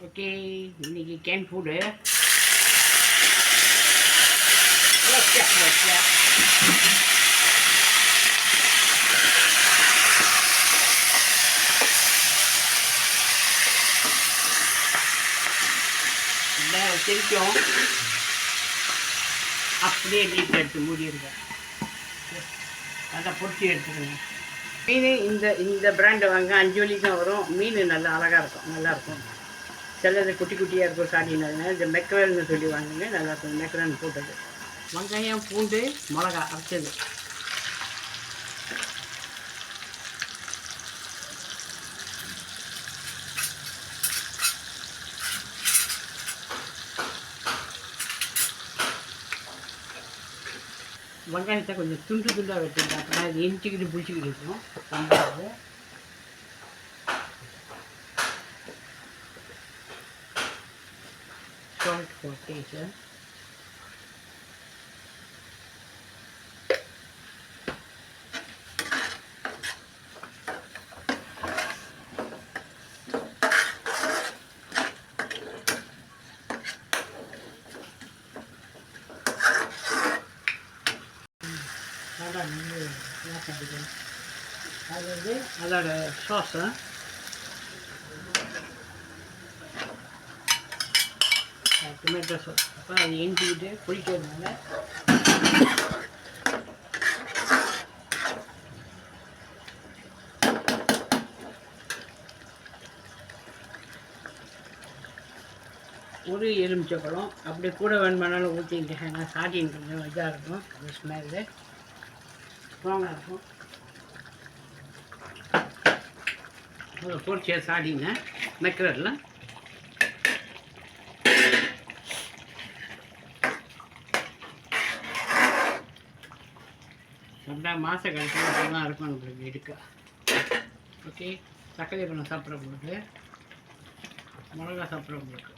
Okay, இன்னைக்கு can food வச்சிருக்கோம். அப்படியே நீட் எடுத்து மூடியிருக்கேன். நல்லா பொறிச்சி எடுத்துக்கோங்க. மீன் இந்த பிராண்டை வாங்க 5 வலி தான் வரும். மீன் நல்லா அழகாக இருக்கும், நல்லாயிருக்கும். சிலது குட்டி குட்டியாக இருக்கும் சாடினாங்க. இந்த மெக்கரல்னு சொல்லி வாங்குங்க, நல்லாயிருக்கும். மெக்கரல் போட்டது, வெங்காயம், பூண்டு, மிளகா அரைச்சது. வெங்காயத்தை கொஞ்சம் துண்டு துண்டாக வெட்டிட்டேன். அப்படின்னா இது எஞ்சிக்கிட்டு பிடிச்சிக்கிட்டு இருக்கும். வெங்காயம் salt for taste. அதாவது அதோட சாஸை டொமேட்டோ சாஸ். அப்போ அது எஞ்சிக்கிட்டு பிடிக்கிறதுனால ஒரு எலுமிச்சப்பழம் அப்படி கூட வேணுமானாலும் ஊற்றிக்கிட்டேன். ஏன்னா சாட்டின் கொஞ்சம் இதாக இருக்கும், அது ஸ்மெல்லு ஸ்ட்ராங்காக இருக்கும். பொரிச்ச சாடிங்க மெக்கரல்ல ரெண்டாம் மாதம் கழிச்சு தான் இருக்கும் நம்மளுக்கு எடுக்க. ஓகே, தக்காளி பழம் சாப்பிட்றவங்களுக்கு, மிளகா சாப்பிட்றவங்களுக்கு.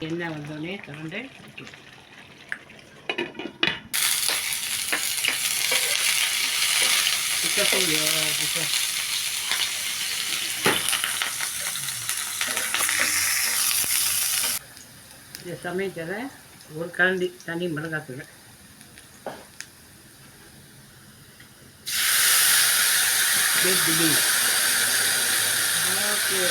எண்ணெய் வந்தோடனே கரண்டு இந்த சமயத்தில் ஒரு கரண்டி தனி மிளகாத்தூள், ஓகே.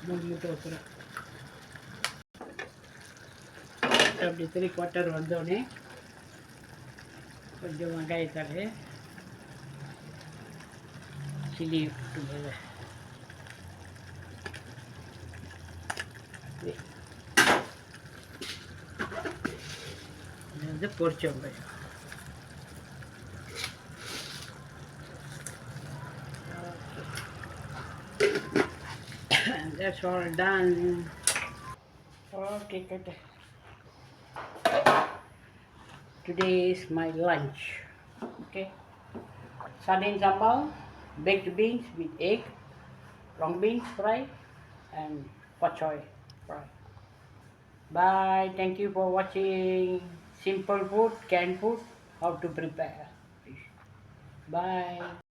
மூடிட்டு வைக்கிறேன். அப்படி 3/4 வந்தோடனே கொஞ்சம் வெங்காயத்தலை சில்லி விட்டும்போது இது வந்து பொரிச்ச வெங்காயம். That's all done. Okay, good. Today is my lunch. Okay, sardine sambal, baked beans with egg, long beans fry, and pak choy fry. Bye. Thank you for watching. Simple food, canned food, how to prepare. Bye.